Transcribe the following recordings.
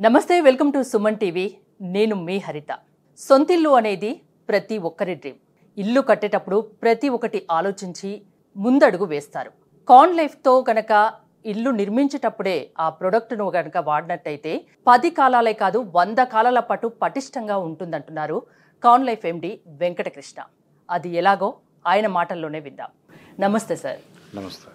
నమస్తే, welcome to Suman TV. నేను మీ హరిత. సొంతిల్లు అనేది ప్రతి ఒక్కరి డ్రీమ్. ఇల్లు కట్టేటప్పుడు ప్రతి ఒక్కటి ఆలోచించి ముందడుగు వేస్తారు. కాన్ లైఫ్తో కనుక ఇల్లు నిర్మించేటప్పుడే ఆ ప్రొడక్ట్ను కనుక వాడినట్టయితే 10 కాలాలే కాదు 100 కాలాల పాటు పటిష్టంగా ఉంటుందంటున్నారు కాన్ లైఫ్ ఎండి వెంకటకృష్ణ. అది ఎలాగో ఆయన మాటల్లోనే విందాం. నమస్తే సార్. నమస్తే.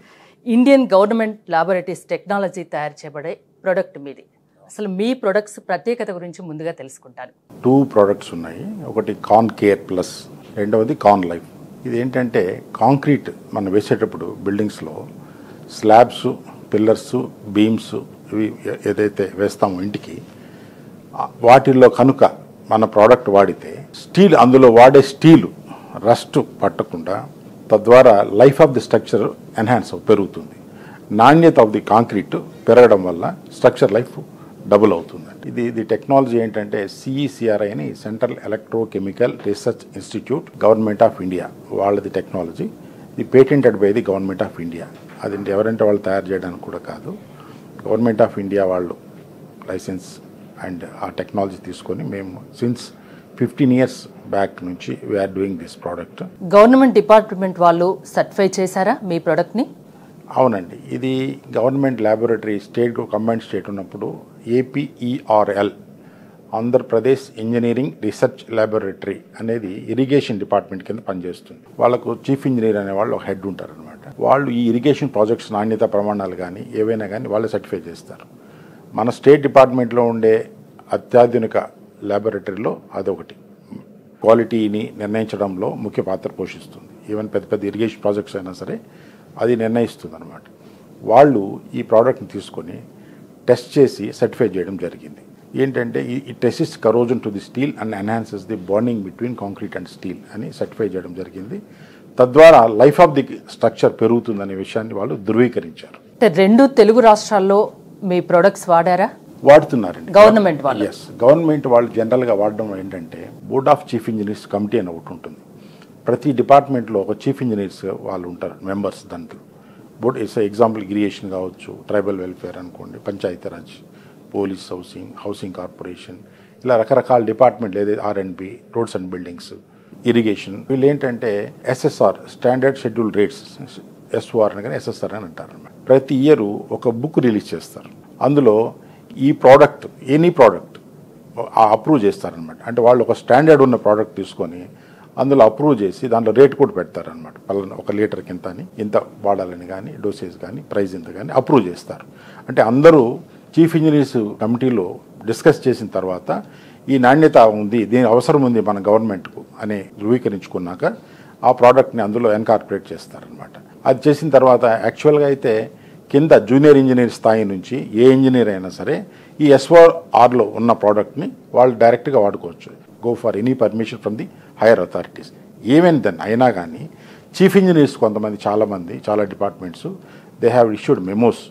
ఇండియన్ గవర్నమెంట్ ల్యాబొరేటరీస్ టెక్నాలజీ తయారు చేయబడే ప్రొడక్ట్ మీది. అసలు మీ ప్రొడక్ట్స్ ప్రత్యేకత గురించి ముందుగా తెలుసుకుంటాను. 2 ప్రోడక్ట్స్ ఉన్నాయి. ఒకటి కాన్ కేర్ ప్లస్, రెండవది కాన్ లైఫ్. ఇది ఏంటంటే కాంక్రీట్ మనం వేసేటప్పుడు బిల్డింగ్స్లో స్లాబ్స్, పిల్లర్స్, బీమ్స్ ఇవి ఏదైతే వేస్తామో ఇంటికి, వాటిల్లో కనుక మన ప్రోడక్ట్ వాడితే స్టీల్, అందులో వాడే స్టీలు రస్ట్ పట్టకుండా, తద్వారా life of the structure enhance పెరుగుతుంది. నాణ్యత ఆఫ్ ది కాంక్రీట్ పెరగడం వల్ల స్ట్రక్చర్ లైఫ్ డబుల్ అవుతుంది. ఇది టెక్నాలజీ ఏంటంటే CECRI అని Central Electrochemical Research Institute, government of India వాళ్ళది టెక్నాలజీ. ఇది patented by the government of India. అది ఎవరంటే వాళ్ళు తయారు చేయడానికి కూడా కాదు, గవర్నమెంట్ ఆఫ్ ఇండియా వాళ్ళు లైసెన్స్ అండ్ ఆ టెక్నాలజీ తీసుకొని మేము సిన్స్ 15 years బ్యాక్ నుంచి we are doing this product. Government department వాళ్ళు సర్టిఫై చేశారా మీ ప్రోడక్ట్ని? అవునండి. ఇది government laboratory, state combined state ఉన్నప్పుడు APERL, Andhra Pradesh Engineering Research Laboratory అనేది ఇరిగేషన్ డిపార్ట్మెంట్ కింద పనిచేస్తుంది. వాళ్ళకు చీఫ్ ఇంజనీర్ అనే వాళ్ళు ఒక హెడ్ ఉంటారు అనమాట. వాళ్ళు ఈ ఇరిగేషన్ ప్రాజెక్ట్స్ నాణ్యత ప్రమాణాలు కానీ ఏవైనా కానీ వాళ్ళు సర్టిఫై చేస్తారు. మన స్టేట్ డిపార్ట్మెంట్లో ఉండే అత్యాధునిక ల్యాబొరేటరీలో అదొకటి క్వాలిటీని నిర్ణయించడంలో ముఖ్య పాత్ర పోషిస్తుంది. ఈవెన్ పెద్ద పెద్ద ఇరిగేషన్ ప్రాజెక్ట్స్ అయినా సరే అది నిర్ణయిస్తుంది అనమాట. వాళ్ళు ఈ ప్రోడక్ట్ని తీసుకొని టెస్ట్ చేసి సర్టిఫై చేయడం జరిగింది. ఏంటంటే it resist corrosion to the steel and enhances the bonding between concrete and steel అని సర్టిఫై చేయడం జరిగింది. తద్వారా లైఫ్ ఆఫ్ ది స్ట్రక్చర్ పెరుగుతుందనే విషయాన్ని వాళ్ళు ధృవీకరించారు. 2 తెలుగు రాష్ట్రాల్లో మీ ప్రొడక్ట్స్ వాడారా? వాడుతున్నారండి గవర్నమెంట్ వాళ్ళు. ఎస్, గవర్నమెంట్ వాళ్ళు జనరల్గా వాడడం ఏంటంటే board of chief engineers committee అని ఒకటి ఉంటుంది. ప్రతి డిపార్ట్మెంట్లో ఒక చీఫ్ ఇంజనీర్స్ వాళ్ళు ఉంటారు, మెంబర్స్. దాంట్లో బోర్డ్ ఎగ్జాంపుల్ ఇరిగేషన్ కావచ్చు, ట్రైబల్ వెల్ఫేర్ అనుకోండి, పంచాయతీరాజ్, పోలీస్, హౌసింగ్ కార్పొరేషన్, ఇలా రకరకాల డిపార్ట్మెంట్లు, ఏదైతే R&B, roads and buildings, irrigation. వీళ్ళు ఏంటంటే SSR, standard schedule rates, SOR అని కానీ SSR అని అంటారు అన్నమాట. ప్రతి ఇయర్ ఒక బుక్ రిలీజ్ చేస్తారు. అందులో ఈ ప్రోడక్ట్, ఎనీ ప్రోడక్ట్ అప్రూవ్ చేస్తారనమాట. అంటే వాళ్ళు ఒక స్టాండర్డ్ ఉన్న ప్రోడక్ట్ తీసుకొని అందులో అప్రూవ్ చేసి దాంట్లో రేట్ కూడా పెడతారనమాట. పలానా 1 లీటర్కి ఇంత అని, ఇంత వాడాలని కానీ, డోసేజ్ కానీ, ప్రైస్ ఇంత కానీ అప్రూవ్ చేస్తారు. అంటే అందరూ చీఫ్ ఇంజనీర్స్ కమిటీలో డిస్కస్ చేసిన తర్వాత ఈ నాణ్యత ఉంది, దీని అవసరం ఉంది మన గవర్నమెంట్కు అని ధృవీకరించుకున్నాక ఆ ప్రోడక్ట్ని అందులో ఎన్కార్పొరేట్ చేస్తారనమాట. అది చేసిన తర్వాత యాక్చువల్గా అయితే కింద జూనియర్ ఇంజనీర్ స్థాయి నుంచి ఏ ఇంజనీర్ అయినా సరే ఈ SORలో ఉన్న ప్రోడక్ట్ని వాళ్ళు డైరెక్ట్గా వాడుకోవచ్చు. Go for any permission from the higher authorities. Even then అయినా కానీ చీఫ్ ఇంజనీర్స్ కొంతమంది, చాలా departments they have issued memos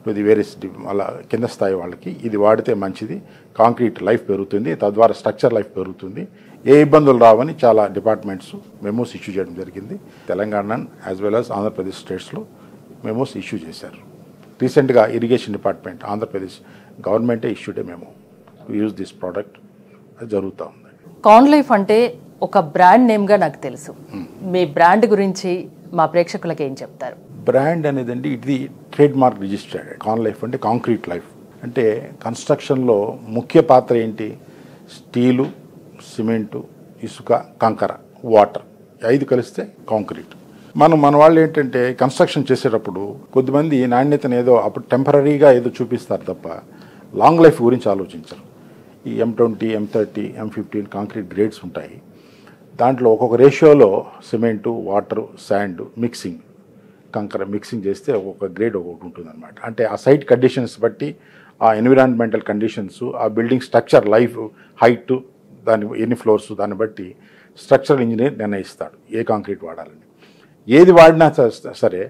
to the various అలా కింద స్థాయి వాళ్ళకి, ఇది వాడితే మంచిది, కాంక్రీట్ లైఫ్ పెరుగుతుంది, తద్వారా స్ట్రక్చర్ లైఫ్ పెరుగుతుంది, ఏ ఇబ్బందులు రావని చాలా డిపార్ట్మెంట్స్ మెమోస్ ఇష్యూ చేయడం జరిగింది. Telangana as well as Andhra Pradesh స్టేట్స్లో మెమోస్ ఇష్యూ చేశారు. రీసెంట్గా ఇరిగేషన్ డిపార్ట్మెంట్, ఆంధ్రప్రదేశ్ గవర్నమెంటే issued memo to use this product. అది జరుగుతూ ఉంది. కాన్ లైఫ్ అంటే ఒక బ్రాండ్ నేమ్గా నాకు తెలుసు. మీ బ్రాండ్ గురించి మా ప్రేక్షకులకు ఏం చెప్తారు? బ్రాండ్ అనేదండి ఇది ట్రేడ్ మార్క్ రిజిస్టర్డ్. కాన్ లైఫ్ అంటే కాంక్రీట్ లైఫ్. అంటే కన్స్ట్రక్షన్లో ముఖ్య పాత్ర ఏంటి? స్టీలు, సిమెంటు, ఇసుక, కంకర, వాటర్, 5 కలిస్తే కాంక్రీట్. మన వాళ్ళు ఏంటంటే కన్స్ట్రక్షన్ చేసేటప్పుడు కొద్దిమంది నాణ్యతను ఏదో అప్పుడు టెంపరీగా ఏదో చూపిస్తారు తప్ప లాంగ్ లైఫ్ గురించి ఆలోచించరు. ఈ M20, M30, M15 concrete grades ఉంటాయి. దాంట్లో ఒక్కొక్క రేషియోలో సిమెంటు, వాటర్, శాండ్ మిక్సింగ్, కంకర మిక్సింగ్ చేస్తే ఒక్కొక్క గ్రేడ్ ఒక్కొక్కటి ఉంటుంది అనమాట. అంటే ఆ సైట్ కండిషన్స్ బట్టి, ఆ ఎన్విరాన్మెంటల్ కండిషన్స్, ఆ బిల్డింగ్ స్ట్రక్చర్ లైఫ్, హైట్, దాని ఎన్ని ఫ్లోర్స్, దాన్ని బట్టి స్ట్రక్చరల్ ఇంజనీర్ నిర్ణయిస్తాడు ఏ కాంక్రీట్ వాడాలని. ఏది వాడినా సరే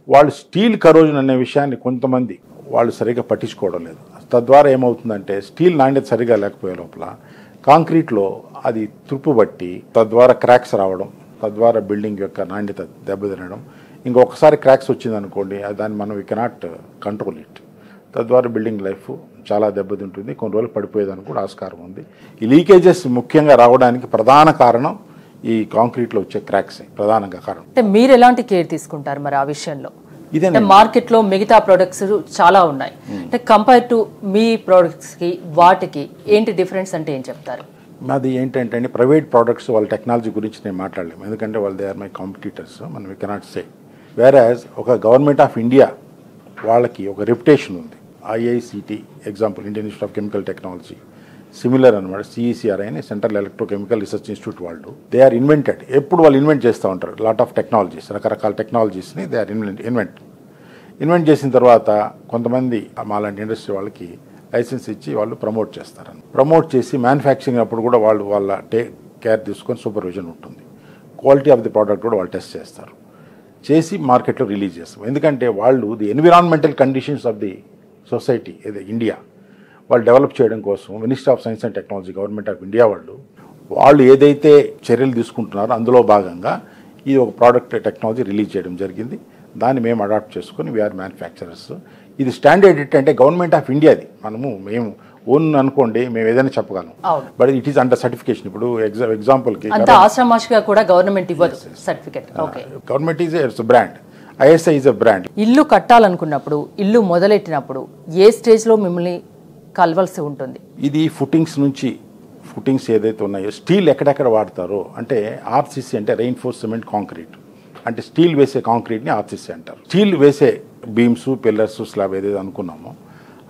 వాళ్ళు స్టీల్ కరోజన్ అనే విషయాన్ని కొంతమంది వాళ్ళు సరిగ్గా పట్టించుకోవడం లేదు. తద్వారా ఏమవుతుందంటే స్టీల్ నాణ్యత సరిగా లేకపోయే లోపల కాంక్రీట్లో అది తుప్పుబట్టి తద్వారా క్రాక్స్ రావడం, తద్వారా బిల్డింగ్ యొక్క నాణ్యత దెబ్బతినడం. ఇంకొకసారి క్రాక్స్ వచ్చిందనుకోండి, దాన్ని మనం వీ కెనాట్ కంట్రోల్ ఇట్. తద్వారా బిల్డింగ్ లైఫ్ చాలా దెబ్బతింటుంది, కొన్ని రోజులు పడిపోయేదానికి కూడా ఆస్కారం ఉంది. ఈ లీకేజెస్ ముఖ్యంగా రావడానికి ప్రధాన కారణం ఈ కాంక్రీట్లో వచ్చే క్రాక్స్ ప్రధానంగా కారణం. అంటే మీరు ఎలాంటి కేర్ తీసుకుంటారు మరి ఆ విషయంలో? ఇదే మార్కెట్లో మిగతా ప్రొడక్ట్స్ చాలా ఉన్నాయి, అంటే కంపేర్ టు మీ ప్రొడక్ట్స్కి వాటికి ఏంటి డిఫరెన్స్ అంటే ఏం చెప్తారు? మాది ఏంటంటే అండి, ప్రైవేట్ ప్రోడక్ట్స్ వాళ్ళ టెక్నాలజీ గురించి నేను మాట్లాడలేము, ఎందుకంటే వాళ్ళు దే ఆర్ మై కాంపిటీటర్స్, మనం వీ కెనాట్ సే. వేరాజ్ ఒక గవర్నమెంట్ ఆఫ్ ఇండియా వాళ్ళకి ఒక రెప్యుటేషన్ ఉంది. IICT example, Indian institute of chemical technology, similar అనమాట సిఈసిఆర్ఐ అని సెంట్రల్ ఎలక్ట్రోకెమికల్ రీసెర్చ్ ఇన్స్టిట్యూట్ వాళ్ళు. దే ఆర్ ఇన్వెంటెడ్, ఎప్పుడు వాళ్ళు ఇన్వెంట్ చేస్తూ ఉంటారు లాట్ ఆఫ్ టెక్నాలజీస్, రకరకాల టెక్నాలజీస్ని దే ఆర్ ఇన్వెంట్ చేసిన తర్వాత కొంతమంది మాలాంటి ఇండస్ట్రీ వాళ్ళకి లైసెన్స్ ఇచ్చి వాళ్ళు ప్రమోట్ చేస్తారని. ప్రమోట్ చేసి మ్యానుఫ్యాక్చరింగ్ అప్పుడు కూడా వాళ్ళు వాళ్ళ కేర్ తీసుకొని సూపర్విజన్ ఉంటుంది. క్వాలిటీ ఆఫ్ ది ప్రోడక్ట్ కూడా వాళ్ళు టెస్ట్ చేస్తారు, చేసి మార్కెట్లో రిలీజ్ చేస్తాం. ఎందుకంటే వాళ్ళు the environmental conditions of the society ఏదో ఇండియా వాళ్ళు డెవలప్ చేయడం కోసం ministry of science and technology, government of India వాళ్ళు ఏదైతే చర్యలు తీసుకుంటున్నారో అందులో భాగంగా ఈ ఒక ప్రోడక్ట్ టెక్నాలజీ రిలీజ్ చేయడం జరిగింది. దాన్ని మేము అడాప్ట్ చేసుకొని వీఆర్ మ్యానుఫ్యాక్చరర్స్. ఇది స్టాండర్డ్ అంటే గవర్నమెంట్ ఆఫ్ ఇండియాది, మేము ఓన్ అనుకోండి మేము ఏదైనా చెప్పగలం, but it is under certification. ఇప్పుడు ఎగ్జాంపుల్కి కూడా గవర్నమెంట్ ఇవ్వదు certificate. Government is brand, ISI is a brand. ఇల్లు కట్టాలనుకున్నప్పుడు, ఇల్లు మొదలెట్టినప్పుడు ఏ స్టేజ్లో మిమ్మల్ని కలవాల్సి ఉంటుంది? ఇది ఫుటింగ్స్ ఏదైతే ఉన్నాయో, స్టీల్ ఎక్కడెక్కడ వాడతారో, అంటే ఆర్సీసీ అంటే రెయిన్ఫోర్స్ సిమెంట్ కాంక్రీట్, అంటే స్టీల్ వేసే కాంక్రీట్ని ఆర్సీసీ అంటారు. స్టీల్ వేసే బీమ్స్, పిల్లర్స్, స్లాబ్ ఏదైతే అనుకున్నామో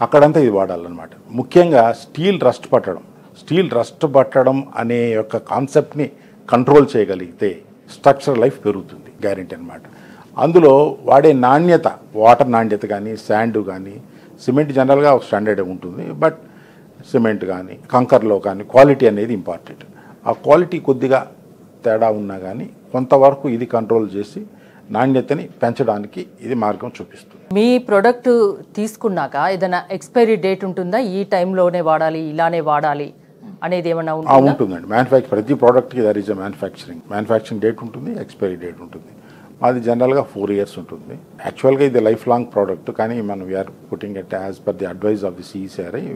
అక్కడంతా ఇది వాడాలన్నమాట. ముఖ్యంగా స్టీల్ రస్ట్ పట్టడం అనే యొక్క కాన్సెప్ట్ని కంట్రోల్ చేయగలిగితే స్ట్రక్చర్ లైఫ్ పెరుగుతుంది, గ్యారెంటీ అనమాట. అందులో వాడే నాణ్యత, వాటర్ నాణ్యత కానీ, శాండ్ కానీ, సిమెంట్ జనరల్గా ఒక స్టాండర్డ్ ఉంటుంది, బట్ సిమెంట్ కానీ కంకర్లో కానీ క్వాలిటీ అనేది ఇంపార్టెంట్. ఆ క్వాలిటీ కొద్దిగా తేడా ఉన్నా కానీ కొంతవరకు ఇది కంట్రోల్ చేసి నాణ్యతని పెంచడానికి ఇది మార్గం చూపిస్తుంది. మీ ప్రోడక్ట్ తీసుకున్నాక ఏదైనా ఎక్స్పైరీ డేట్ ఉంటుందా? ఈ టైంలోనే వాడాలి, ఇలానే వాడాలి అనేది ఏమన్నా ఉంటుందండి? ప్రతి ప్రోడక్ట్కి there is a manufacturing date ఉంటుంది, ఎక్స్పైరీ డేట్ ఉంటుంది. మాది జనరల్గా 4 years ఉంటుంది. యాక్చువల్గా ఇది లైఫ్ లాంగ్ ప్రోడక్ట్, కానీ మనం we are putting it as per the advice of the CECRI.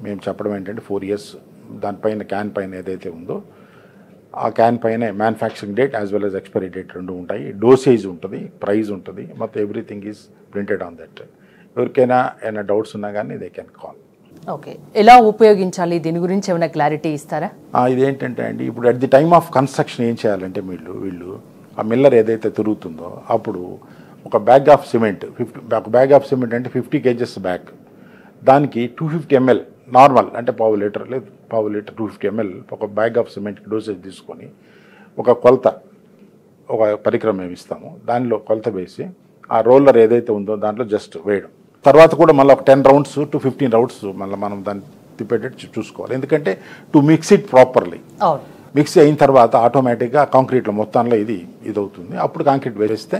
మేము చెప్పడం ఏంటంటే 4 years దానిపైన క్యాన్ పైన ఏదైతే ఉందో ఆ క్యాన్ పైన manufacturing date as well as expiry date రెండు ఉంటాయి, డోసేజ్ ఉంటుంది, ప్రైస్ ఉంటుంది, మొత్తం everything is printed on that. ఎవరికైనా ఏమైనా డౌట్స్ ఉన్నా కానీ దే కెన్ కాల్. ఓకే, ఎలా ఉపయోగించాలి దీని గురించి ఏమైనా క్లారిటీ ఇస్తారా? ఇదేంటంటే అండి, ఇప్పుడు at the time of construction ఏం చేయాలంటే వీళ్ళు ఆ మిల్లర్ ఏదైతే తిరుగుతుందో అప్పుడు ఒక బ్యాగ్ ఆఫ్ సిమెంట్ అంటే 50 kgs బ్యాగ్, దానికి 250 ml నార్మల్ అంటే పావు లీటర్ 250 ml ఒక బ్యాగ్ ఆఫ్ సిమెంట్కి డోసేజ్ తీసుకొని ఒక పరికరం మేము ఇస్తాము, దానిలో కొలత వేసి ఆ రోలర్ ఏదైతే ఉందో దాంట్లో జస్ట్ వేయడం. తర్వాత కూడా మళ్ళీ ఒక 10 rounds to 15 rounds మళ్ళీ మనం దాన్ని తిప్పేటట్టు చూసుకోవాలి. ఎందుకంటే to mix it properly. Mix అయిన తర్వాత ఆటోమేటిక్గా కాంక్రీట్లో మొత్తంలో ఇది అవుతుంది. అప్పుడు కాంక్రీట్ వేస్తే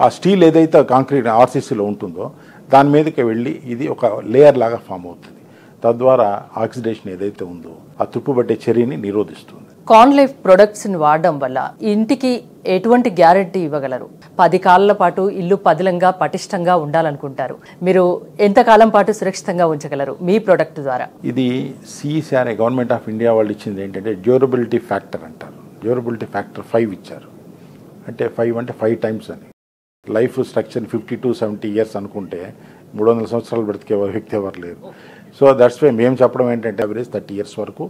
ఆ స్టీల్ ఏదైతే కాంక్రీట్ ఆర్సీసీలో ఉంటుందో దాని మీదకి వెళ్ళి ఇది ఒక లేయర్ లాగా ఫామ్ అవుతుంది. తద్వారా ఆక్సిడేషన్ ఏదైతే ఉందో ఆ తుప్పుబట్టే చర్యని నిరోధిస్తుంది. కాన్లైఫ్ ప్రొడక్ట్స్ని వాడడం వల్ల ఇంటికి ఎటువంటి గ్యారంటీ ఇవ్వగలరు? 10 కాలాల పాటు ఇల్లు పదిలంగా పటిష్టంగా ఉండాలనుకుంటారు, మీరు ఎంతకాలం పాటు సురక్షితంగా ఉంచగలరు మీ ప్రోడక్ట్ ద్వారా? ఇది సిఈసిఆర్ఐ గవర్నమెంట్ ఆఫ్ ఇండియా వాళ్ళు ఇచ్చింది ఏంటంటే డ్యూరబిలిటీ ఫ్యాక్టర్ అంటారు. డ్యూరబిలిటీ ఫ్యాక్టర్ 5 ఇచ్చారు. అంటే 5 times అని. లైఫ్ స్ట్రక్చర్ 50 to 70 years అనుకుంటే 300 సంవత్సరాలు బ్రతికే వ్యక్తి ఎవరు లేరు. సో దట్స్ వై మేము చెప్పడం ఏంటంటే అవరేజ్ 30 years వరకు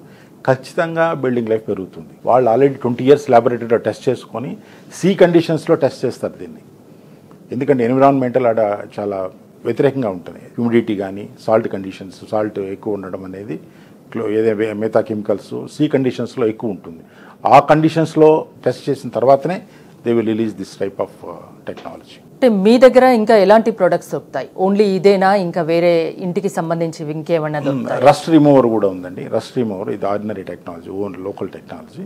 ఖచ్చితంగా బిల్డింగ్ లైఫ్ పెరుగుతుంది. వాళ్ళు ఆల్రెడీ 20 years ల్యాబొరేటరీలో టెస్ట్ చేసుకొని కండిషన్స్లో టెస్ట్ చేస్తారు దీన్ని. ఎందుకంటే ఎన్విరాన్మెంటల్ ఆడ చాలా వ్యతిరేకంగా ఉంటుంది. హ్యూమిడిటీ కానీ, సాల్ట్ కండిషన్స్, సాల్ట్ ఎక్కువ ఉండడం అనేది, మిగతా కెమికల్స్ కండిషన్స్లో ఎక్కువ ఉంటుంది. ఆ కండిషన్స్లో టెస్ట్ చేసిన తర్వాతనే they will release this type of technology. అంటే మీ దగ్గర ఇంకా ఎలాంటి ప్రొడక్ట్స్ దొరుకుతాయి? ఓన్లీ ఇదేనా, ఇంకా వేరే ఇంటికి సంబంధించి ఇంకేమన్నా దొరుకుతాయి? రస్ట్ రిమూవర్ కూడా ఉందండి. రస్ట్ రిమూవర్ ఇది ordinary technology, own local technology.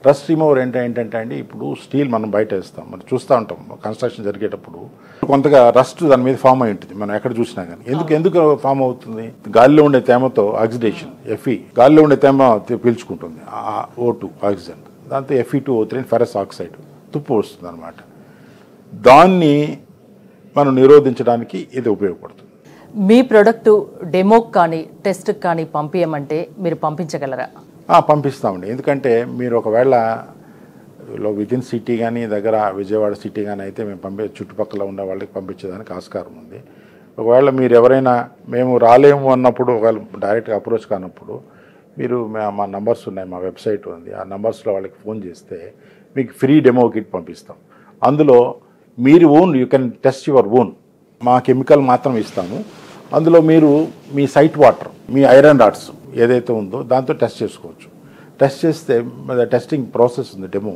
Rust remover ఏంటంటే అండి, ఇప్పుడు స్టీల్ మనం బయట వేస్తాం, మనం చూస్తూ ఉంటాం కన్స్ట్రక్షన్ జరిగేటప్పుడు కొంతగా రస్ట్ దాని మీద ఫామ్ అయి ఉంటుంది, మనం ఎక్కడ చూసినా కానీ. ఎందుకు ఫామ్ అవుతుంది? గాలిలో ఉండే తేమతో ఆక్సిడేషన్, గాలిలో ఉండే తేమ పీల్చుకుంటుంది O2 ఆక్సిజన్, దాంతో Fe2O3 ఫెరస్ ఆక్సైడ్ తుప్పు వస్తుంది అనమాట. దాన్ని మనం నిరోధించడానికి ఇది ఉపయోగపడుతుంది. మీ ప్రోడక్ట్ డెమోకి కానీ టెస్ట్కి కానీ పంపించమంటే మీరు పంపించగలరా? పంపిస్తామండి. ఎందుకంటే మీరు ఒకవేళ వితిన్ సిటీ కానీ దగ్గర విజయవాడ సిటీ కానీ అయితే మేము చుట్టుపక్కల ఉన్న వాళ్ళకి పంపించేదానికి ఆస్కారం ఉంది. ఒకవేళ మీరు ఎవరైనా మేము రాలేము అన్నప్పుడు ఒకవేళ డైరెక్ట్గా అప్రోచ్ కానప్పుడు మీరు మా నంబర్స్ ఉన్నాయి, మా వెబ్సైట్ ఉంది, ఆ నంబర్స్లో వాళ్ళకి ఫోన్ చేస్తే మీకు ఫ్రీ డెమో కిట్ పంపిస్తాం. అందులో మీరు you can test your own. మా కెమికల్ మాత్రం ఇస్తాము. అందులో మీరు మీ సైట్ వాటర్, మీ ఐరన్ రాడ్స్ ఏదైతే ఉందో దాంతో టెస్ట్ చేసుకోవచ్చు. టెస్ట్ చేస్తే టెస్టింగ్ ప్రాసెస్ ఉంది, డెమో,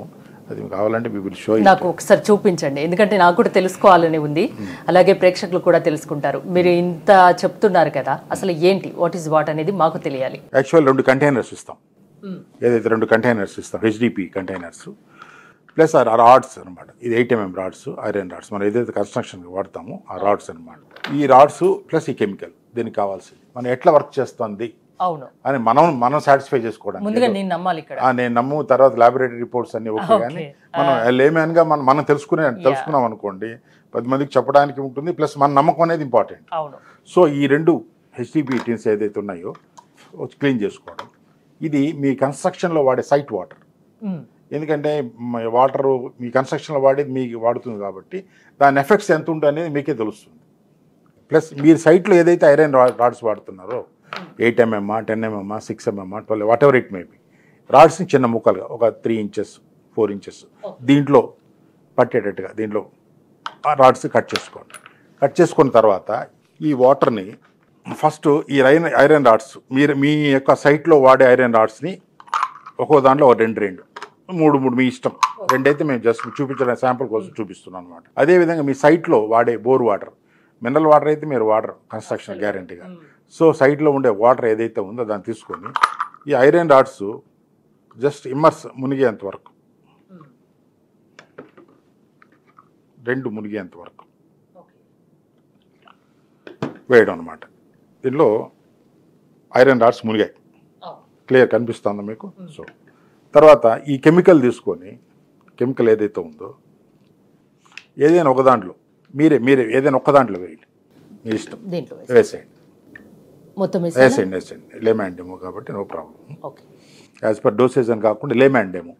అది కావాలంటే మీ విల్ షో. నాకు ఒకసారి చూపించండి, ఎందుకంటే నాకు కూడా తెలుసుకోవాలని ఉంది, అలాగే ప్రేక్షకులు కూడా తెలుసుకుంటారు. మీరు ఇంత చెప్తున్నారు కదా, అసలు ఏంటి వాట్ ఈస్ వాట్ అనేది మాకు తెలియాలి. యాక్చువల్ 2 కంటైనర్స్ ఇస్తాం. ఏదైతే 2 కంటైనర్స్ ఇస్తాం, హెచ్డిపి కంటైనర్స్ ప్లస్ ఆ రాడ్స్ అనమాట. ఇది 8 mm రాడ్స్, ఐరన్ రాడ్స్, మనం ఏదైతే కన్స్ట్రక్షన్కి వాడతామో ఆ రాడ్స్ అనమాట. ఈ రాడ్స్ ప్లస్ ఈ కెమికల్ దీనికి కావాల్సింది. మనం ఎట్లా వర్క్ చేస్తుంది అవును అని మనం సాటిస్ఫై చేసుకోవడానికి ముందుగా నేను నమ్మాలి. ఇక్కడ నేను నమ్ము, తర్వాత ల్యాబొరేటరీ రిపోర్ట్స్ అన్ని ఓకే, కానీ మనం లేమన్గా మనం తెలుసుకున్నాం అనుకోండి, 10 మందికి చెప్పడానికి ఉంటుంది, ప్లస్ మన నమ్మకం అనేది ఇంపార్టెంట్. అవును. సో ఈ 2 హెచ్డిపి టిన్స్ ఏదైతే ఉన్నాయో క్లీన్ చేసుకోవడం. ఇది మీ కన్స్ట్రక్షన్లో వాడే సైట్ వాటర్. ఎందుకంటే వాటర్ మీ కన్స్ట్రక్షన్లో వాడేది మీకు వాడుతుంది కాబట్టి దాని ఎఫెక్ట్స్ ఎంత ఉంటుంది అనేది మీకే తెలుస్తుంది. ప్లస్ మీరు సైట్లో ఏదైతే ఐరన్ రాడ్స్ వాడుతున్నారో 8 mm, 10 mm, 6 mm, 12, whatever it may be, రాడ్స్ని చిన్న ముక్కలుగా ఒక 3 inches 4 inches దీంట్లో పట్టేటట్టుగా దీంట్లో ఆ రాడ్స్ కట్ చేసుకోండి. కట్ చేసుకున్న తర్వాత ఈ వాటర్ని ఫస్ట్ ఈ ఐరన్ రాడ్స్ మీ యొక్క సైట్లో వాడే ఐరన్ రాడ్స్ని ఒక్కో దాంట్లో 2 3 మీ ఇష్టం. 2 అయితే మేము జస్ట్ చూపించడం శాంపుల్ కోసం చూపిస్తున్నాం అనమాట. అదేవిధంగా మీ సైట్లో వాడే బోర్ వాటర్, మినరల్ వాటర్ అయితే మీరు వాటర్ కన్స్ట్రక్షన్ గ్యారంటీగా. సో సైట్లో ఉండే వాటర్ ఏదైతే ఉందో దాన్ని తీసుకొని ఈ ఐరన్ రాడ్స్ జస్ట్ మునిగేంత వరకు, 2 మునిగేంత వరకు వేయడం అనమాట. దీనిలో ఐరన్ రాడ్స్ మునిగాయి, క్లియర్ కనిపిస్తుందా మీకు? సో తర్వాత ఈ కెమికల్ తీసుకొని, కెమికల్ ఏదైతే ఉందో ఏదైనా ఒక దాంట్లో మీరే ఏదైనా ఒక్క దాంట్లో వేయండి, మీ ఇష్టం, వేసేయండి, మొత్తం వేసేయండి. లేమాండ్ డెమో కాబట్టి no problem. As per dosage అని కాకుండా లేమాండ్ డెమో.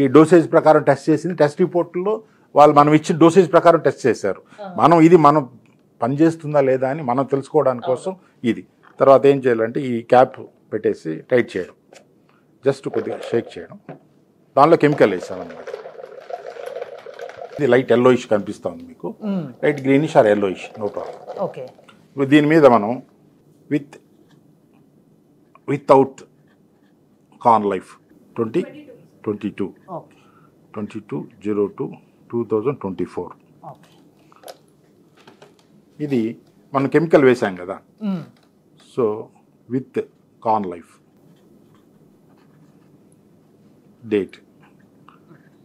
ఈ డోసేజ్ ప్రకారం టెస్ట్ చేసింది, టెస్ట్ రిపోర్ట్లో వాళ్ళు మనం ఇచ్చిన డోసేజ్ ప్రకారం టెస్ట్ చేశారు. మనం పనిచేస్తుందా లేదా అని మనం తెలుసుకోవడానికి కోసం ఇది. తర్వాత ఏం చేయాలంటే ఈ క్యాప్ పెట్టేసి టైట్ చేయడం, జస్ట్ కొద్దిగా షేక్ చేయడం, దానిలో కెమికల్ వేసామన్నమాట. ఇది లైట్ ఎల్లోయిష్ కనిపిస్తుంది మీకు, light greenish or yellowish, no problem. Okay. దీని మీద మనం వితౌట్ కార్న్ లైఫ్ 22/02/2024 ఇది మనం కెమికల్ వేసాం కదా. So with corn life date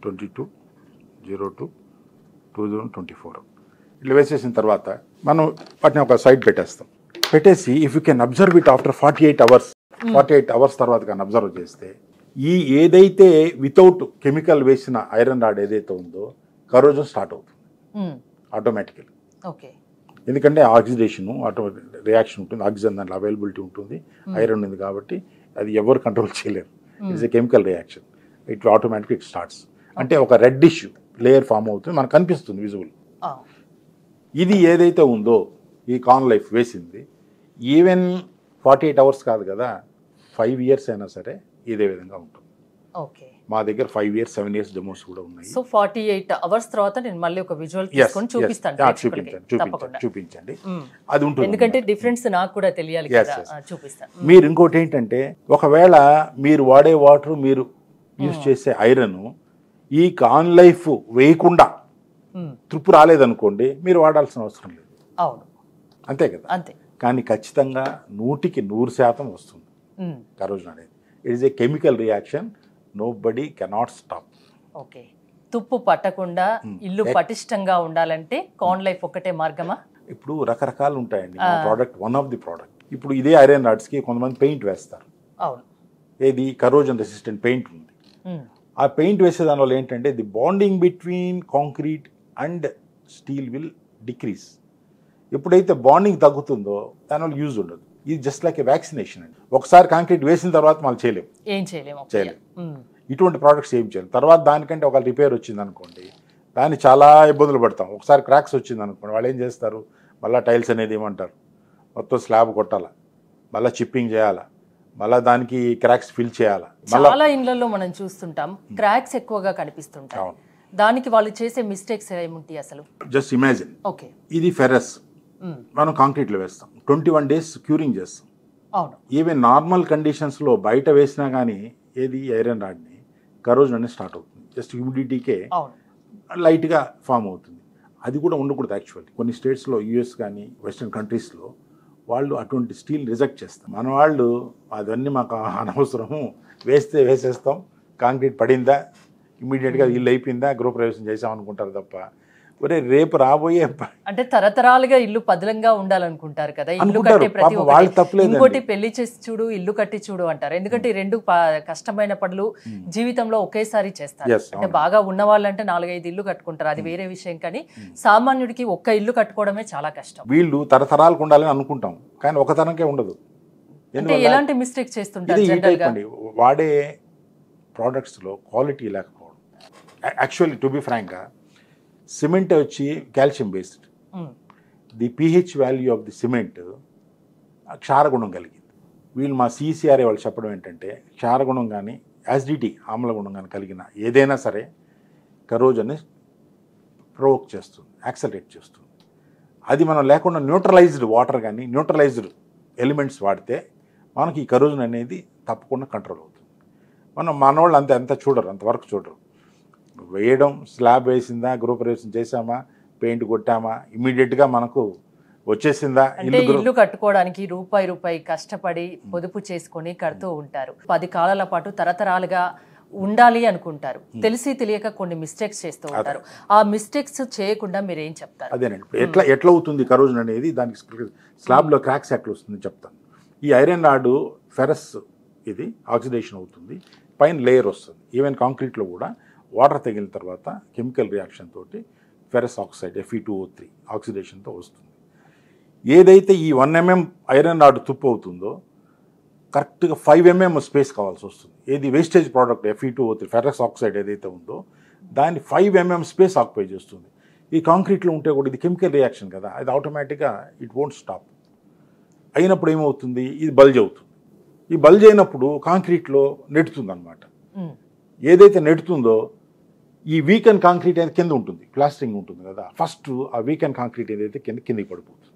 22/02/2024 ఇట్లా వేసేసిన తర్వాత మనం వాటిని ఒక సైడ్ పెట్టేసి if you can observe it after 48 hours తర్వాత కానీ అబ్జర్వ్ చేస్తే ఈ ఏదైతే వితౌట్ కెమికల్ వేసిన ఐరన్ రాడ్ ఏదైతే ఉందో కరోజన్ స్టార్ట్ అవుతుంది ఆటోమేటికలీ. ఎందుకంటే ఆక్సిడేషన్ రియాక్షన్ ఉంటుంది, ఆక్సిజన్ దాంట్లో అవైలబిలిటీ ఉంటుంది, ఐరన్ ఉంది కాబట్టి అది ఎవరు కంట్రోల్ చేయలేరు. It's a chemical reaction, it automatic it starts. అంటే ఒక రెడ్డిష్ లేయర్ ఫామ్ అవుతుంది, మనకు కనిపిస్తుంది విజువల్. ఇది ఏదైతే ఉందో ఈ కార్న్ లైఫ్ వేసింది ఈవెన్ 48 hours కాదు కదా, 5 years అయినా సరే ఇదే విధంగా ఉంటుంది. మా దగ్గర 5 years 7 years డెమోస్ కూడా ఉన్నాయి. సో 48 hours తర్వాత నేను మళ్ళీ ఒక విజువల్ తీసుకొని చూపిస్తాను. చూపించండి, అది ఉంటుంది, ఎందుకంటే డిఫరెన్స్ నాకు కూడా తెలియాలి కదా, చూపిస్తాను. మీరు ఇంకోటి ఏంటంటే ఒకవేళ మీరు వాడే వాటర్, మీరు యూజ్ చేసే ఐరన్ ఈ కార్న్ లైఫ్ వేయకుండా తృప్పు రాలేదనుకోండి, మీరు వాడాల్సిన అవసరం లేదు. అవును, అంతే కదా. అంతే. కానీ ఖచ్చితంగా 100% వస్తుంది కరోజన్ అనేది. It is a chemical reaction, nobody cannot stop. Okay. తుప్పు పట్టకుండా ఇల్లు పటిష్టంగా ఉండాలంటే కార్న్ లైఫ్ ఒకటే మార్గమా? ఇప్పుడు రకరకాలు ఉంటాయండి. మా product one of the product. ఇప్పుడు ఇదే ఐరన్ రాడ్స్కి కొంతమంది పెయింట్ వేస్తారు. అవును. ఏది కరోజన్ రెసిస్టెంట్ పెయింట్ ఉంది. ఆ పెయింట్ వేసే దానివల్ల ఏంటంటే the bonding between concrete and steel will decrease. ఎప్పుడైతే బాండింగ్ తగ్గుతుందో దానివల్ల యూజ్ ఉండదు. ఇది జస్ట్ లైక్ ఏ వ్యాక్సినేషన్ అండి. ఒకసారి కాంక్రీట్ వేసిన తర్వాత మనం చేయలేము. ఇటువంటి ప్రోడక్ట్స్ ఏం చేయలేము. తర్వాత దానికంటే ఒక రిపేర్ వచ్చింది అనుకోండి, దాన్ని చాలా ఇబ్బందులు పడతాం. ఒకసారి క్రాక్స్ వచ్చింది అనుకోండి, వాళ్ళు ఏం చేస్తారు, మళ్ళీ టైల్స్ అనేది ఏమంటారు, మొత్తం స్లాబ్ కొట్టాలా, మళ్ళీ చిప్పింగ్ చేయాలా, మళ్ళీ దానికి క్రాక్స్ ఫిల్ చేయాలా. చాలా ఇళ్లలో మనం చూస్తుంటాం క్రాక్స్ ఎక్కువగా కనిపిస్తుంటాయి. దానికి వాళ్ళు చేసే మిస్టేక్స్ ఏముంటాయి అసలు? జస్ట్ ఇమాజిన్, ఓకే, ఇది ఫెరస్ మనం కాంక్రీట్లో వేస్తాం, 21 days క్యూరింగ్ చేస్తాం. అవును. ఈవెన్ నార్మల్ కండిషన్స్లో బయట వేసినా కానీ ఏది ఐరన్ రాడ్ని కరోజన్ అనేది స్టార్ట్ అవుతుంది. జస్ట్ హ్యూమిడిటీకే లైట్గా ఫామ్ అవుతుంది. అది కూడా ఉండకూడదు యాక్చువల్లీ. కొన్ని స్టేట్స్లో, యూఎస్ కానీ వెస్ట్రన్ కంట్రీస్లో వాళ్ళు అటువంటి స్టీల్ రిజెక్ట్ చేస్తారు. మన వాళ్ళు అవన్నీ మాకు అనవసరము, వేస్తే వేసేస్తాం, కాంక్రీట్ పడిందా ఇమీడియట్గా ఇల్లు అయిపోయిందా గృహప్రవేశం చేసాం అనుకుంటారు తప్ప, ఒరే రేపు రాబోయే అంటే తరతరాలుగా ఇల్లు పదిలంగా ఉండాలనుకుంటారు కదా, ఇల్లు కట్టే ప్రతి ఇంకోటి పెళ్లి చేసి చూడు ఇల్లు కట్టి చూడు అంటారు. ఎందుకంటే ఈ రెండు కష్టమైన పనులు జీవితంలో ఒకేసారి చేస్తారు. అంటే బాగా ఉన్న వాళ్ళంటే 4-5 ఇల్లు కట్టుకుంటారు, అది వేరే విషయం. కానీ సామాన్యుడికి ఒక్క ఇల్లు కట్టుకోవడమే చాలా కష్టం. వీళ్ళు తరతరాలకు ఉండాలని అనుకుంటాం, కానీ ఒక తరంకే ఉండదు. అంటే ఎలాంటి మిస్టేక్ చేస్తుంటారు? వాడే ప్రోడక్ట్స్లో క్వాలిటీ లేకపోవడం. Actually to be frank, cement వచ్చి calcium based. The pH value of the cement క్షారగుణం కలిగింది. వీళ్ళు మా సిసిఆర్ఏ వాళ్ళు చెప్పడం ఏంటంటే, క్షారగుణం కానీ యాసిడిటీ ఆమ్లగుణం కానీ కలిగిన ఏదైనా సరే కరోజన్ని ప్రొవోక్ చేస్తుంది, యాక్సలరేట్ చేస్తుంది. అది మనం లేకుండా న్యూట్రలైజ్డ్ వాటర్ కానీ న్యూట్రలైజ్డ్ ఎలిమెంట్స్ వాడితే మనకి ఈ కరోజన్ అనేది తప్పకుండా కంట్రోల్ అవుతుంది. మనవాళ్ళు అంత చూడరు, అంతవరకు చూడరు. వేయడం, స్లాబ్ వేసిందా, గృహప్రవేశం చేసామా, పెయింట్ కొట్టామా, ఇమీడియట్గా మనకు వచ్చేసిందా. ఇల్లు కట్టుకోవడానికి రూపాయి కష్టపడి పొదుపు చేసుకొని కడుతూ ఉంటారు. 10 కాలాల పాటు తరతరాలుగా ఉండాలి అనుకుంటారు. తెలిసి తెలియక కొన్ని మిస్టేక్స్ చేస్తూ ఉంటారు. ఆ మిస్టేక్స్ చేయకుండా మీరు ఏం చెప్తారు? అదేనండి, ఎట్లా అవుతుంది కరోజన్ అనేది, దానికి స్లాబ్లో క్రాక్స్ ఎట్లా వస్తుంది చెప్తాను. ఈ ఐరన్ రాడ్ ఫెరస్ ఇది ఆక్సిడేషన్ అవుతుంది, పైన లేయర్ వస్తుంది. ఈవెన్ కాంక్రీట్లో కూడా వాటర్ తగిలిన తర్వాత కెమికల్ రియాక్షన్ తోటి ఫెరస్ ఆక్సైడ్ Fe2O3 ఆక్సిడేషన్తో వస్తుంది. ఏదైతే ఈ 1 mm ఐరన్ రాడ్ తుప్పు అవుతుందో కరెక్ట్గా 5 mm స్పేస్ కావాల్సి వస్తుంది. ఏది wastage product Fe2O3 ferrous oxide ఏదైతే ఉందో దాన్ని 5 mm స్పేస్ ఆక్యుపై చేస్తుంది. ఈ కాంక్రీట్లో ఉంటే కూడా ఇది కెమికల్ రియాక్షన్ కదా, అది ఆటోమేటిక్గా ఇట్ వోంట్ స్టాప్. అయినప్పుడు ఏమవుతుంది, ఇది బల్జ్ అవుతుంది. ఈ బల్జ్ అయినప్పుడు కాంక్రీట్లో నెట్టుతుంది అనమాట. ఏదైతే నెట్టుతుందో ఈ వీకెన్ కాంక్రీట్ అనేది కింద ఉంటుంది, ప్లాస్టరింగ్ ఉంటుంది కదా, ఫస్ట్ ఆ వీకెన్ కాంక్రీట్ ఏదైతే కిందకి పడిపోతుంది.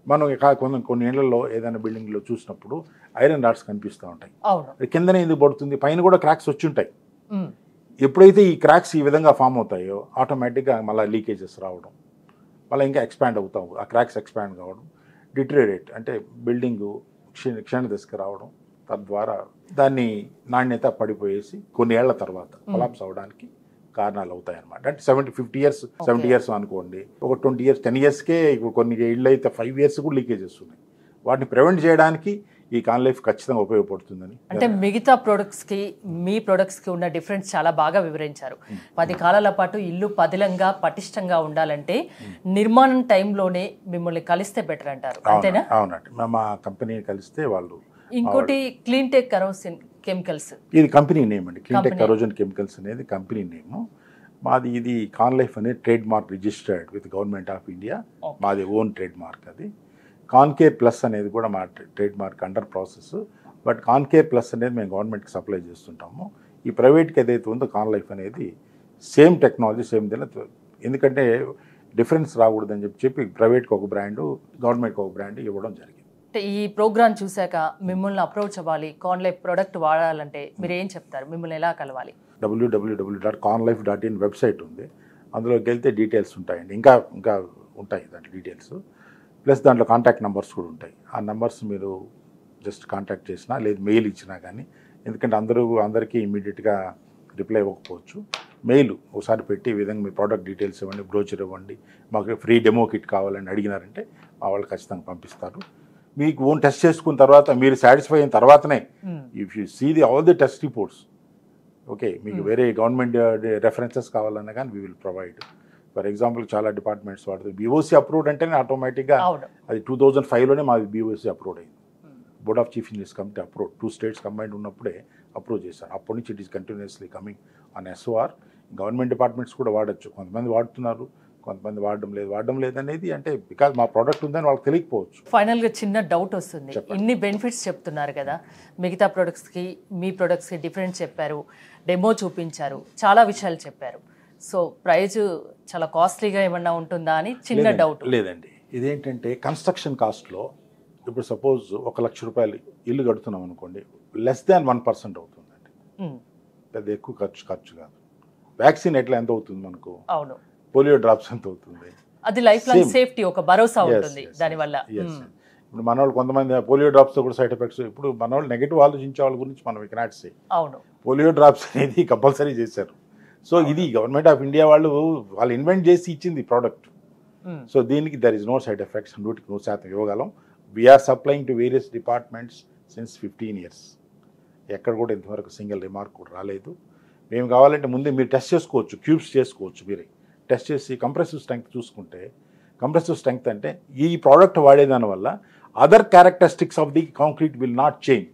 మనం కొన్ని ఏళ్లలో ఏదైనా బిల్డింగ్లో చూసినప్పుడు ఐరన్ రాడ్స్ కనిపిస్తూ ఉంటాయి. కిందనే ఎందుకు పడుతుంది, పైన కూడా క్రాక్స్ వచ్చి ఉంటాయి. ఎప్పుడైతే ఈ క్రాక్స్ ఈ విధంగా ఫామ్ అవుతాయో ఆటోమేటిక్గా మళ్ళీ లీకేజెస్ రావడం, మళ్ళీ ఇంకా ఎక్స్పాండ్ అవుతాం, ఆ క్రాక్స్ ఎక్స్పాండ్ కావడం, డిటరేట్ అంటే బిల్డింగు క్షీణదశకు రావడం, తద్వారా దాన్ని నాణ్యత పడిపోయేసి కొన్ని ఏళ్ల తర్వాత కొలాప్స్ అవడానికి కారణాలు అవుతాయి అన్నమాట. అంటే 70 years అనుకోండి, ఒక 20 years 10 yearsకే ఇప్పుడు కొన్ని ఇళ్ళు అయితే 5 years కూడా లీకేజెస్ ఉన్నాయి. వాటిని ప్రివెంట్ చేయడానికి ఈ కాన్లైఫ్ ఖచ్చితంగా ఉపయోగపడుతుందని. అంటే మిగతా ప్రొడక్ట్స్కి మీ ప్రొడక్ట్స్కి ఉన్న డిఫరెన్స్ చాలా బాగా వివరించారు. 10 కాలాల పాటు ఇల్లు పదిలంగా పటిష్టంగా ఉండాలంటే నిర్మాణం టైంలోనే మిమ్మల్ని కలిస్తే బెటర్ అంటారు, అంతేనా? అవునండి, మా కంపెనీ కలిస్తే వాళ్ళు. ఇంకోటి క్లీన్ టెక్ కరోజన్ కెమికల్స్, ఇది కంపెనీ నేమ్ అండి. క్లీన్ టెక్ కరోజన్ కెమికల్స్ అనేది కంపెనీ నేమ్ మాది. ఇది కాన్లైఫ్ అనేది trade mark registered with government of India, మాది ఓన్ ట్రేడ్ మార్క్. అది కాన్కేర్ ప్లస్ అనేది కూడా మా trade mark under process. But Concare plus అనేది మేము గవర్నమెంట్కి సప్లై చేస్తుంటాము. ఈ ప్రైవేట్కి ఏదైతే ఉందో కాన్లైఫ్ అనేది సేమ్ టెక్నాలజీ సేమ్ దీని, ఎందుకంటే డిఫరెన్స్ రాకూడదని చెప్పి ప్రైవేట్కి ఒక బ్రాండు, గవర్నమెంట్కి ఒక బ్రాండ్ ఇవ్వడం జరిగింది. ఈ ప్రోగ్రామ్ చూశాక మిమ్మల్ని అప్రోచ్ అవ్వాలి, కాన్లైఫ్ ప్రోడక్ట్ వాడాలంటే మీరు ఏం చెప్తారు? మిమ్మల్ని ఎలా కలవాలి? www.conlife.in వెబ్సైట్ ఉంది, అందులోకి వెళ్తే డీటెయిల్స్ ఉంటాయండి. ఇంకా ఉంటాయి దాంట్లో డీటెయిల్స్, ప్లస్ దాంట్లో కాంటాక్ట్ నెంబర్స్ కూడా ఉంటాయి. ఆ నెంబర్స్ మీరు జస్ట్ కాంటాక్ట్ చేసినా లేదు మెయిల్ ఇచ్చినా కానీ, ఎందుకంటే అందరికీ ఇమీడియట్గా రిప్లై ఇవ్వకపోవచ్చు. మెయిల్ ఒకసారి పెట్టి ఈ విధంగా మీ ప్రోడక్ట్ డీటెయిల్స్ ఇవ్వండి, బ్రోచర్ ఇవ్వండి, మాకు ఫ్రీ డెమో కిట్ కావాలని అడిగినారంటే మా వాళ్ళు ఖచ్చితంగా పంపిస్తారు. మీకు ఓన్ టెస్ట్ చేసుకున్న తర్వాత మీరు సాటిస్ఫై అయిన తర్వాతనే, if you see all the test reports, okay, మీకు వేరే గవర్నమెంట్ రెఫరెన్సెస్ కావాలన్నా కానీ we will provide. For example చాలా డిపార్ట్మెంట్స్ వాడుతుంది. బీఓసీ అప్రూవ్డ్ అంటేనే ఆటోమేటిక్గా అవును. అది 2005లోనే మాది బీఓసీ అప్రూవ్డ్ అయింది. Board of chief engineers committee approve 2 states combined ఉన్నప్పుడే అప్రూవ్ చేశారు. అప్పటి నుంచి it is continuously coming on SOR. Government departments కూడా వాడచ్చు. కొంతమంది వాడుతున్నారు, కొంతమంది వాడడం లేదనేది అంటే బికాజ్ మా ప్రోడక్ట్ ఉందని వాళ్ళకి తెలియకపోవచ్చు. ఫైనల్గా చిన్న డౌట్ వస్తుంది. ఇన్ని బెనిఫిట్స్ చెప్తున్నారు కదా, మిగతా ప్రొడక్ట్స్కి మీ ప్రొడక్ట్స్కి డిఫరెంట్ చెప్పారు, డెమో చూపించారు, చాలా విషయాలు చెప్పారు. సో ప్రైజ్ చాలా కాస్ట్లీగా ఏమన్నా ఉంటుందా అని చిన్న డౌట్. లేదండి, ఇదేంటంటే కన్స్ట్రక్షన్ కాస్ట్లో ఇప్పుడు సపోజ్ 1 లక్ష రూపాయలు ఇల్లు కడుతున్నాం అనుకోండి, లెస్ దాన్ 1% అవుతుందండి. పెద్ద ఎక్కువ ఖర్చు కాదు. వ్యాక్సిన్ ఎంత అవుతుంది మనకు? అవును. పోలియో డ్రాప్స్ ఎంత అవుతుంది? అది లైఫ్ లాంగ్ సేఫ్టీ, ఒక భరోసా ఉంటుంది దానివల్ల. ఇప్పుడు మన వాళ్ళు కొంతమంది పోలియో డ్రాప్స్తో కూడా సైడ్ ఎఫెక్ట్స్. ఇప్పుడు మన వాళ్ళు నెగిటివ్ ఆలోచించే వాళ్ళ గురించి మనం వి కెనాట్ సే. అవును. పోలియో డ్రాప్స్ అనేది కంపల్సరీ చేశారు. సో ఇది గవర్నమెంట్ ఆఫ్ ఇండియా వాళ్ళు ఇన్వెంట్ చేసి ఇచ్చింది ప్రోడక్ట్. సో దీనికి there is no side effects. 100% ఇవ్వగలం. We are supplying to various departments since 15 years. ఎక్కడ కూడా ఇంతవరకు సింగిల్ రిమార్క్ కూడా రాలేదు. మేము కావాలంటే ముందే మీరు టెస్ట్ చేసుకోవచ్చు, క్యూబ్స్ చేసుకోవచ్చు. మీరే టెస్ట్ చేసి కంప్రెసివ్ స్ట్రెంగ్త్ చూసుకుంటే, కంప్రెసివ్ స్ట్రెంగ్త్ అంటే ఈ ప్రోడక్ట్ వాడేదాని వల్ల other characteristics of the concrete will not change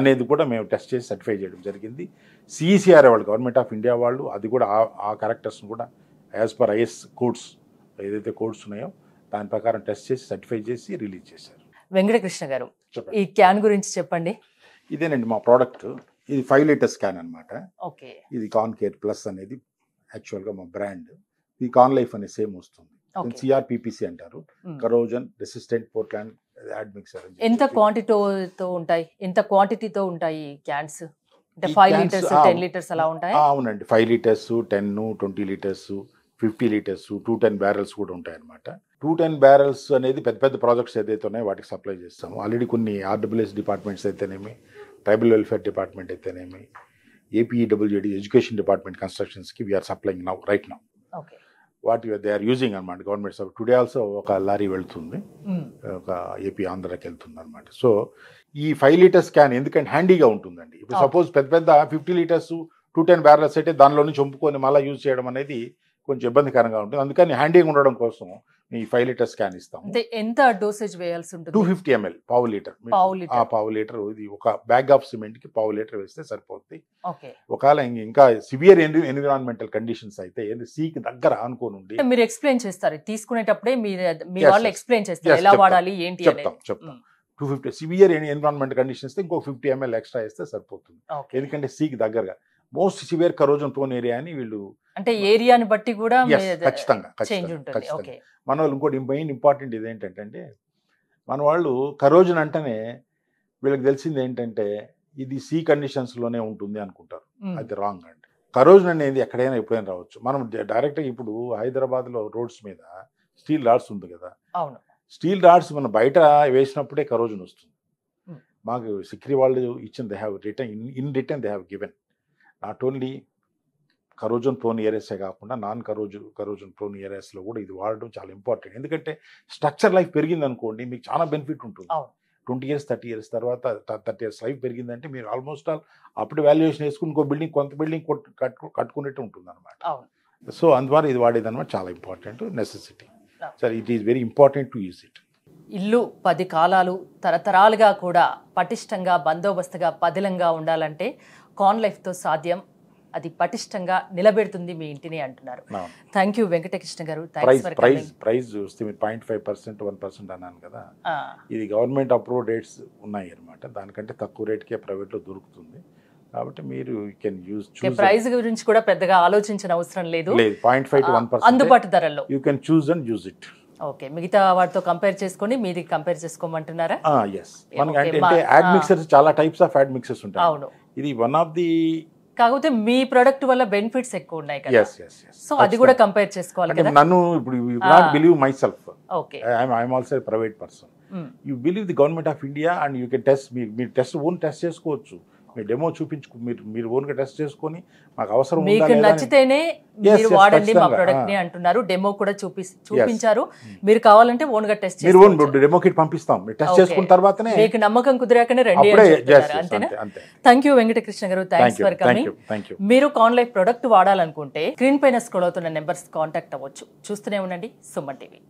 అనేది కూడా మేము టెస్ట్ చేసి సర్టిఫై చేయడం జరిగింది. CECR వాళ్ళు, గవర్నమెంట్ ఆఫ్ ఇండియా వాళ్ళు, అది కూడా ఆ క్యారెక్టర్స్ని కూడా యాజ్ పర్ IS కోడ్స్ ఏదైతే కోడ్స్ ఉన్నాయో దాని ప్రకారం టెస్ట్ చేసి సర్టిఫై చేసి రిలీజ్ చేశారు. వెంకటకృష్ణ గారు, ఈ క్యాన్ గురించి చెప్పండి. ఇదేనండి మా ప్రోడక్ట్. ఇది 5 లీటర్స్ క్యాన్ అనమాట. ఓకే. ఇది కాన్కేర్ ప్లస్ అనేది యాక్చువల్గా మా బ్రాండ్. ఈ కాన్ లైఫ్ అనే సేమ్ వస్తుంది. CRPPC అంటారు, కరోజన్ రెసిస్టెంట్ పోర్ట్లాండ్ అడ్మిక్సర్. ఎంత క్వాంటిటీతో ఉంటాయి క్యాన్స్? అంటే 5 లీటర్స్ 10 లీటర్స్ అలా ఉంటాయి? అవునండి, 5 లీటర్స్ 10 20 లీటర్స్ 50 లీటర్స్ 210 బ్యారెల్స్ కూడా ఉంటాయి అనమాట. 210 బ్యారెల్స్ అనేది పెద్ద పెద్ద ప్రాజెక్ట్స్ ఏదైతే ఉన్నాయో వాటికి సప్లై చేస్తాము. ఆల్రెడీ కొన్ని RWS డిపార్ట్మెంట్స్ అయితేనేమి, ట్రైబల్ వెల్ఫేర్ డిపార్ట్మెంట్ అయితేనేమి, APEWD ఎడ్యుకేషన్ డిపార్ట్మెంట్ కన్స్ట్రక్షన్స్కి we are supplying right now. Okay. What they are using అనమాట. గవర్నమెంట్ టుడే ఆల్సో ఒక లారీ వెళ్తుంది, ఒక ఏపీ ఆంధ్రాకి వెళ్తుంది అనమాట. సో ఈ 5 లీటర్స్ క్యాన్ ఎందుకంటే హ్యాండీగా ఉంటుందండి. ఇప్పుడు సపోజ్ పెద్ద 50 లీటర్స్ 210 బ్యారెల్స్ అయితే దానిలో నుంచి చంపుకొని మళ్ళీ యూజ్ చేయడం అనేది కొంచెం ఇబ్బందికరంగా ఉంటుంది. అందుకని హ్యాండీగా ఉండడం కోసం ఈ 5 లీటర్స్ క్యాన్ ఇస్తాం. ఎంత డోసేజ్ వేయాల్సి ఉంటుంది? 250 ml, పావు లీటర్. ఇది ఒక బ్యాగ్ ఆఫ్ సిమెంట్ కి పావు లీటర్ వేస్తే సరిపోతుంది. ఒకవేళ ఇంకా సివియర్ ఎన్విరాన్మెంటల్ కండిషన్స్ అయితే సీకి దగ్గర అనుకోని ఉండి మీరు ఎక్స్ప్లెయిన్ చేస్తారు తీసుకునేటప్పుడే, మీ వాళ్ళు ఎక్స్ప్లెయిన్ చేస్తారు ఎలా వాడాలి ఏంటి చెప్తాం. 250 సివియర్ ఎన్విరాన్మెంట్ కండిషన్స్ ఇంకో 50 ml ఎక్స్ట్రా వేస్తే సరిపోతుంది. ఎందుకంటే సీకి దగ్గరగా most severe corrosion prone area అని వీళ్ళు, అంటే ఏరియాని బట్టి కూడా ఖచ్చితంగా మన వాళ్ళు. ఇంకోటి మెయిన్ ఇంపార్టెంట్ ఇదేంటంటే మన వాళ్ళు కరోజన్ అంటేనే వీళ్ళకి తెలిసింది ఏంటంటే ఇది సీ కండిషన్స్లోనే ఉంటుంది అనుకుంటారు. అది రాంగ్ అండి. కరోజన్ అనేది ఎక్కడైనా ఎప్పుడైనా రావచ్చు. మనం డైరెక్ట్గా ఇప్పుడు హైదరాబాద్లో రోడ్స్ మీద స్టీల్ రాడ్స్ ఉంది కదా, స్టీల్ రాడ్స్ మనం బయట వేసినప్పుడే కరోజన్ వస్తుంది. మాకు సిక్రీ వాళ్ళు ఇచ్చిన they have return they have given not only corrosion prone ఏరియాసే కాకుండా నాన్ కరోజన్ ప్రోన్ ఏరియాస్లో కూడా ఇది వాడడం చాలా ఇంపార్టెంట్. ఎందుకంటే స్ట్రక్చర్ లైఫ్ పెరిగింది అనుకోండి, మీకు చాలా బెనిఫిట్ ఉంటుంది. 20 years 30 years తర్వాత 30 years లైఫ్ పెరిగిందంటే మీరు ఆల్మోస్ట్ అప్పుడు వాల్యుయేషన్ వేసుకుని ఇంకో బిల్డింగ్ కొంత బిల్డింగ్ కట్టుకునేట్టు ఉంటుంది అనమాట. సో అందువల్ల ఇది వాడేదన్నమాట చాలా important necessity. Sir it is very important to use it. ఇల్లు 10 కాలాలు తరతరాలుగా కూడా పటిష్టంగా బందోబస్తుగా పదిలంగా ఉండాలంటే కాన్ లైఫ్తో సాధ్యం. అది పటిష్టంగా నిలబెడుతుంది మీ ఇంటిని అంటున్నారు. థ్యాంక్ యూ వెంకటకృష్ణ గారు. ప్రైజ్ చూస్తే మీరు 0.5% 1% అన్నాను కదా, ఇది గవర్నమెంట్ అప్రూవ్ రేట్స్ ఉన్నాయి అనమాట. దానికంటే తక్కువ రేట్కే ప్రైవేట్లో దొరుకుతుంది. కాబట్టి మీరు కెన్ యూజ్. ప్రైస్ గురించి కూడా పెద్దగా ఆలోచించిన అవసరం లేదు. 0.5 to 1% అందుబాటు ధరల్లో you can choose and use it. Okay. మిగతా వాటితో కంపేర్ చేసుకొని మీది కంపేర్ చేసుకోమంటున్నారా? ఎస్. మనకి అంటే యాడ్ మిక్సర్స్ చాలా టైప్స్ ఆఫ్ యాడ్ మిక్సర్స్ ఉంటాయి. అవును. ఇది వన్ ఆఫ్ ది, కాకపోతే మీ ప్రొడక్ట్ వల్ల బెనిఫిట్స్ ఎక్కువ ఉన్నాయి కదా, సో అది కూడా కంపేర్ చేసుకోవాలి కదా. నన్ను ఇప్పుడు you not believe my self. Okay. I am also a private person. You believe the government of India and you can test. మీరు టెస్ట్ ఓన్ టెస్ట్ చేసుకోవచ్చు. మీ డెమో చూపించుకు మీరు ఓన్గా టెస్ట్ చేసుకొని మాకు అవసరం ఉందా మీకు లేదా అని- నచ్చితేనే Yes, మీరు yes, వాడండి మా ఖచ్చితంగా. ప్రొడక్ట్ ని అంటున్నారు. డెమో కూడా చూపించారు. మీరు కావాలంటే ఓన్ గా టెస్ట్ మీరు ఓన్ డెమో కిట్ పంపిస్తాం, మీరు టెస్ట్ చేసుకున్న తర్వాతనే మీకు నమ్మకం కుదిరాకనే రండి అప్పుడే అని yes, చెప్తున్నారు. yes, అంతేనా? అంతే. థ్యాంక్ యూ వెంకటకృష్ణ గారు, thanks for coming. Thank you. మీరు కాన్ లైఫ్ ప్రొడక్ట్ వాడాలనుకుంటే స్క్రీన్ పైన స్క్రోల్ అవుతున్న నెంబర్స్ కాంటాక్ట్ అవ్వచ్చు. చూస్తూనే ఉండండి సుమన్ టీవీ.